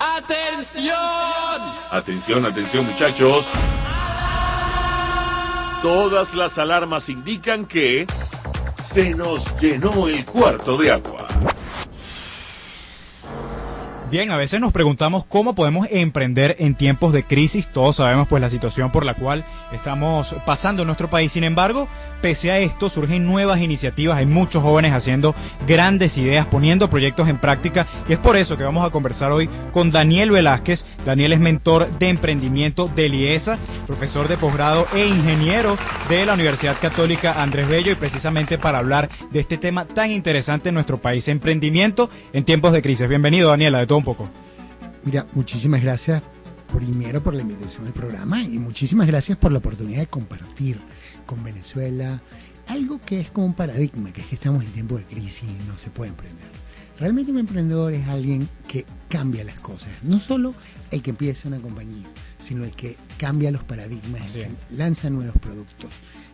¡Atención! Atención, atención, muchachos. Todas las alarmas indican que se nos llenó el cuarto de agua. Bien, a veces nos preguntamos cómo podemos emprender en tiempos de crisis. Todos sabemos pues la situación por la cual estamos pasando en nuestro país. Sin embargo, pese a esto, surgen nuevas iniciativas. Hay muchos jóvenes haciendo grandes ideas, poniendo proyectos en práctica. Y es por eso que vamos a conversar hoy con Daniel Velázquez. Daniel es mentor de emprendimiento del IESA, profesor de posgrado e ingeniero de la Universidad Católica Andrés Bello. Y precisamente para hablar de este tema tan interesante en nuestro país, emprendimiento en tiempos de crisis. Bienvenido, Daniel, de todo un poco. Mira, muchísimas gracias primero por la invitación al programa y muchísimas gracias por la oportunidad de compartir con Venezuela algo que es como un paradigma, que es que estamos en tiempos de crisis y no se puede emprender. Realmente un emprendedor es alguien que cambia las cosas, no solo el que empieza una compañía, sino el que cambia los paradigmas, el que lanza nuevos productos.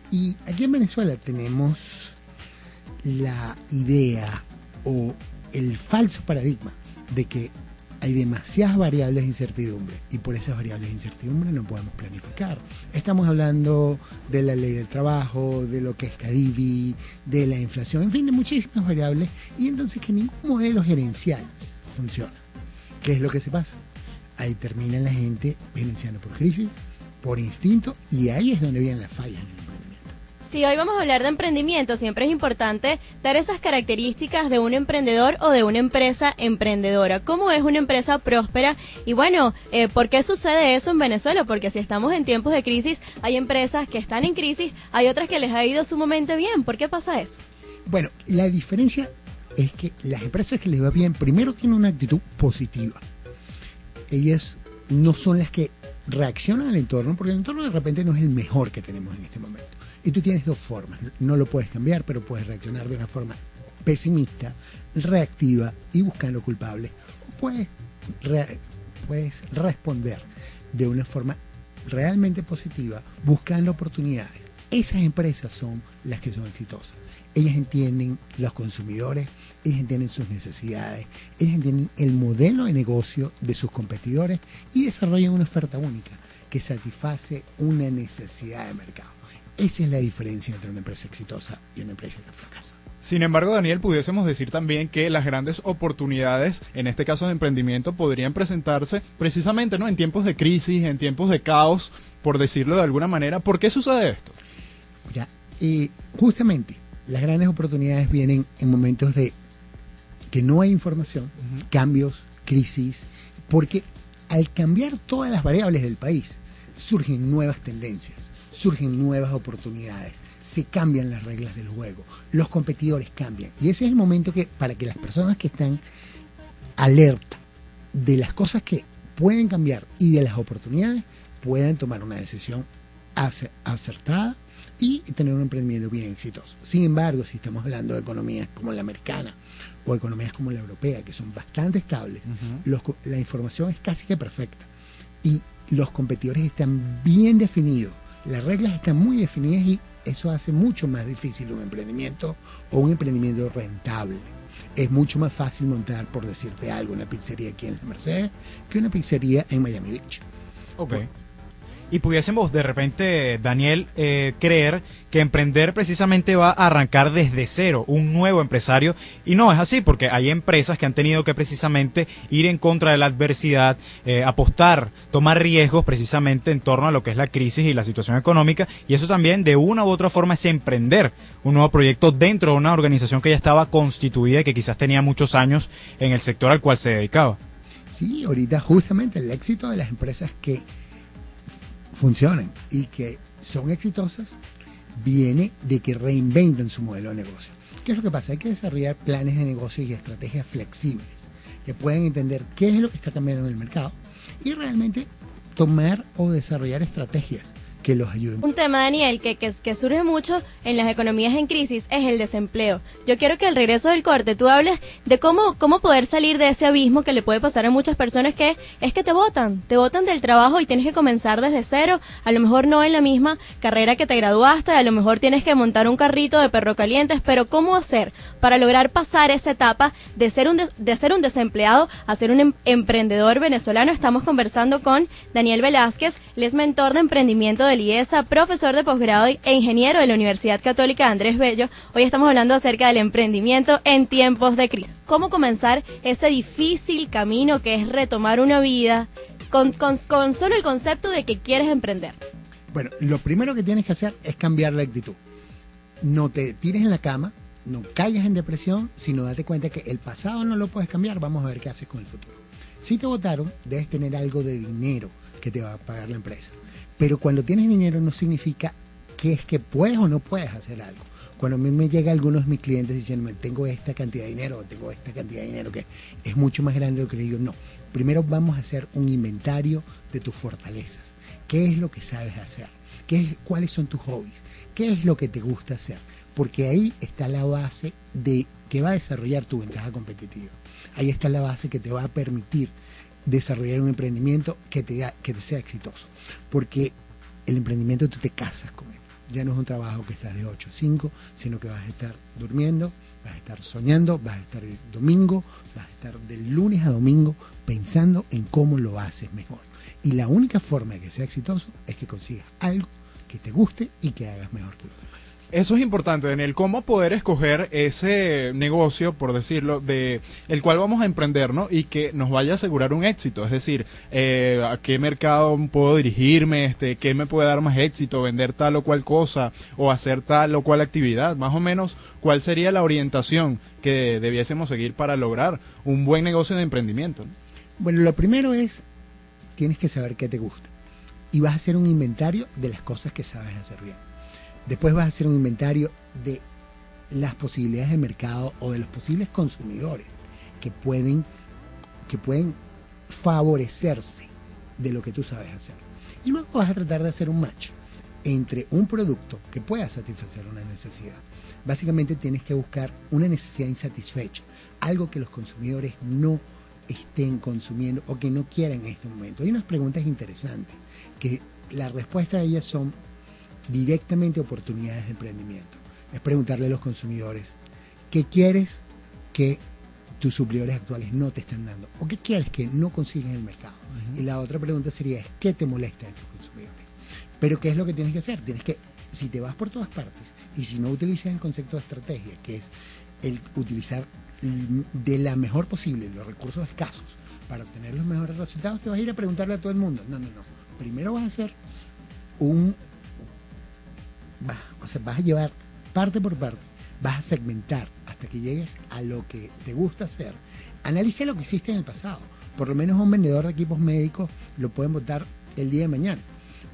Y aquí en Venezuela tenemos la idea o el falso paradigma de que hay demasiadas variables de incertidumbre y por esas variables de incertidumbre no podemos planificar. Estamos hablando de la ley del trabajo, de lo que es CADIVI, de la inflación, en fin, de muchísimas variables, y entonces que ningún modelo gerencial funciona. ¿Qué es lo que se pasa? Ahí termina la gente gerenciando por crisis, por instinto, y ahí es donde vienen las fallas en el emprendimiento. Si hoy vamos a hablar de emprendimiento, siempre es importante dar esas características de un emprendedor o de una empresa emprendedora. ¿Cómo es una empresa próspera? Y bueno, ¿por qué sucede eso en Venezuela? Porque si estamos en tiempos de crisis, hay empresas que están en crisis, hay otras que les ha ido sumamente bien. ¿Por qué pasa eso? Bueno, la diferencia es que las empresas que les va bien, primero tienen una actitud positiva. Ellas no son las que reaccionan al entorno, porque el entorno de repente no es el mejor que tenemos en este momento. Y tú tienes dos formas, no lo puedes cambiar, pero puedes reaccionar de una forma pesimista, reactiva y buscando culpables. O puedes responder de una forma realmente positiva, buscando oportunidades. Esas empresas son las que son exitosas. Ellas entienden los consumidores, ellas entienden sus necesidades, ellas entienden el modelo de negocio de sus competidores y desarrollan una oferta única que satisface una necesidad de mercado. Esa es la diferencia entre una empresa exitosa y una empresa que fracasa. Sin embargo, Daniel, pudiésemos decir también que las grandes oportunidades, en este caso de emprendimiento, podrían presentarse precisamente, ¿no?, en tiempos de crisis, en tiempos de caos, por decirlo de alguna manera. ¿Por qué sucede esto? Ya, justamente las grandes oportunidades vienen en momentos de que no hay información, cambios, crisis, porque al cambiar todas las variables del país, surgen nuevas tendencias, surgen nuevas oportunidades, se cambian las reglas del juego, los competidores cambian. Y ese es el momento que, para que las personas que están alerta de las cosas que pueden cambiar y de las oportunidades, puedan tomar una decisión acertada y tener un emprendimiento bien exitoso. Sin embargo, si estamos hablando de economías como la americana o economías como la europea, que son bastante estables, la información es casi que perfecta y los competidores están bien definidos, las reglas están muy definidas y eso hace mucho más difícil un emprendimiento o un emprendimiento rentable. Es mucho más fácil montar, por decirte algo, una pizzería aquí en la Mercedes que una pizzería en Miami Beach. Ok. Y pudiésemos de repente, Daniel, creer que emprender precisamente va a arrancar desde cero, un nuevo empresario, y no es así, porque hay empresas que han tenido que precisamente ir en contra de la adversidad, apostar, tomar riesgos precisamente en torno a lo que es la crisis y la situación económica, y eso también de una u otra forma es emprender un nuevo proyecto dentro de una organización que ya estaba constituida y que quizás tenía muchos años en el sector al cual se dedicaba. Sí, ahorita justamente el éxito de las empresas que funcionan y que son exitosas viene de que reinventan su modelo de negocio. ¿Qué es lo que pasa? Hay que desarrollar planes de negocio y estrategias flexibles que puedan entender qué es lo que está cambiando en el mercado y realmente tomar o desarrollar estrategias que los ayuden. Un tema, Daniel, que surge mucho en las economías en crisis es el desempleo. Yo quiero que al regreso del corte tú hables de cómo poder salir de ese abismo que le puede pasar a muchas personas, que es que te botan del trabajo y tienes que comenzar desde cero, a lo mejor no en la misma carrera que te graduaste, a lo mejor tienes que montar un carrito de perro calientes, pero ¿cómo hacer para lograr pasar esa etapa de ser un desempleado a ser un emprendedor venezolano? Estamos conversando con Daniel Velázquez, él es mentor de emprendimiento del IESA, profesor de posgrado e ingeniero de la Universidad Católica Andrés Bello. Hoy estamos hablando acerca del emprendimiento en tiempos de crisis. ¿Cómo comenzar ese difícil camino que es retomar una vida con solo el concepto de que quieres emprender? Bueno, lo primero que tienes que hacer es cambiar la actitud. No te tires en la cama, no caigas en depresión, sino date cuenta que el pasado no lo puedes cambiar, vamos a ver qué haces con el futuro. Si te votaron, debes tener algo de dinero que te va a pagar la empresa. Pero cuando tienes dinero no significa que es que puedes o no puedes hacer algo. Cuando a mí me llegan algunos de mis clientes diciéndome, tengo esta cantidad de dinero, o tengo esta cantidad de dinero que es mucho más grande de lo que le digo, no. Primero vamos a hacer un inventario de tus fortalezas. ¿Qué es lo que sabes hacer? ¿Cuáles son tus hobbies? ¿Qué es lo que te gusta hacer? Porque ahí está la base de que va a desarrollar tu ventaja competitiva. Ahí está la base que te va a permitir desarrollar un emprendimiento que te sea exitoso. Porque el emprendimiento tú te casas con él. Ya no es un trabajo que estás de 8 a 5, sino que vas a estar durmiendo, vas a estar soñando, vas a estar el domingo, vas a estar del lunes a domingo pensando en cómo lo haces mejor. Y la única forma de que sea exitoso es que consigas algo que te guste y que hagas mejor que los demás. Eso es importante, Daniel, cómo poder escoger ese negocio, por decirlo, de el cual vamos a emprender, ¿no? Y que nos vaya a asegurar un éxito, es decir, a qué mercado puedo dirigirme, qué me puede dar más éxito, vender tal o cual cosa o hacer tal o cual actividad, más o menos, cuál sería la orientación que debiésemos seguir para lograr un buen negocio de emprendimiento, ¿no? Bueno, lo primero es, tienes que saber qué te gusta y vas a hacer un inventario de las cosas que sabes hacer bien. Después vas a hacer un inventario de las posibilidades de mercado o de los posibles consumidores que pueden favorecerse de lo que tú sabes hacer. Y luego vas a tratar de hacer un match entre un producto que pueda satisfacer una necesidad. Básicamente tienes que buscar una necesidad insatisfecha, algo que los consumidores no estén consumiendo o que no quieran en este momento. Hay unas preguntas interesantes que la respuesta a ellas son directamente oportunidades de emprendimiento. Es preguntarle a los consumidores qué quieres que tus suplidores actuales no te están dando o qué quieres que no consigues en el mercado. Y la otra pregunta sería ¿qué te molesta de tus consumidores? Pero ¿qué es lo que tienes que hacer? Tienes que, si te vas por todas partes y si no utilizas el concepto de estrategia, que es el utilizar de la mejor posible los recursos escasos para obtener los mejores resultados, te vas a ir a preguntarle a todo el mundo. No. Primero vas a hacer vas a llevar parte por parte, vas a segmentar hasta que llegues a lo que te gusta hacer. Analiza lo que hiciste en el pasado. Por lo menos un vendedor de equipos médicos lo pueden votar el día de mañana.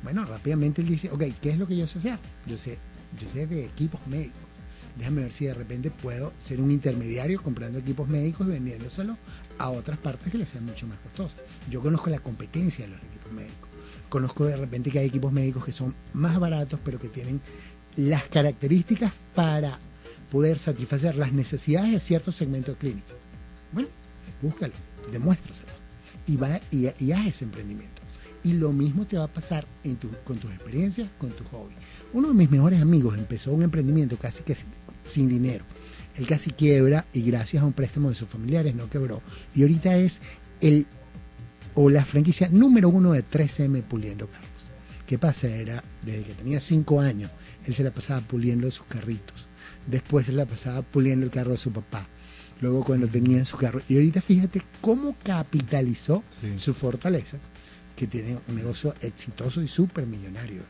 Bueno, rápidamente él dice, ok, ¿qué es lo que yo sé hacer? Yo sé de equipos médicos. Déjame ver si de repente puedo ser un intermediario comprando equipos médicos y vendiéndoselos a otras partes que les sean mucho más costosas. Yo conozco la competencia de los equipos médicos. Conozco de repente que hay equipos médicos que son más baratos, pero que tienen las características para poder satisfacer las necesidades de ciertos segmentos clínicos. Bueno, búscalo, demuéstraselo y haz ese emprendimiento. Y lo mismo te va a pasar con tus experiencias, con tus hobbies. Uno de mis mejores amigos empezó un emprendimiento casi que sin dinero. Él casi quiebra y gracias a un préstamo de sus familiares no quebró. Y ahorita es la franquicia número 1 de 3M puliendo carros. ¿Qué pasa? Desde que tenía 5 años, él se la pasaba puliendo sus carritos. Después se la pasaba puliendo el carro de su papá. Luego cuando tenía su carro. Y ahorita fíjate cómo capitalizó sus fortalezas, que tiene un negocio exitoso y súper millonario.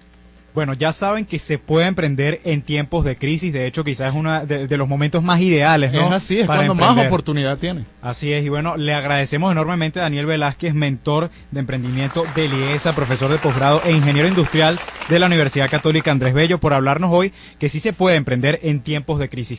Bueno, ya saben que se puede emprender en tiempos de crisis. De hecho, quizás es uno de los momentos más ideales, ¿no? Es así, es para cuando emprender. más oportunidad tiene. Así es, y bueno, le agradecemos enormemente a Daniel Velázquez, mentor de emprendimiento del IESA, profesor de posgrado e ingeniero industrial de la Universidad Católica Andrés Bello, por hablarnos hoy que sí se puede emprender en tiempos de crisis.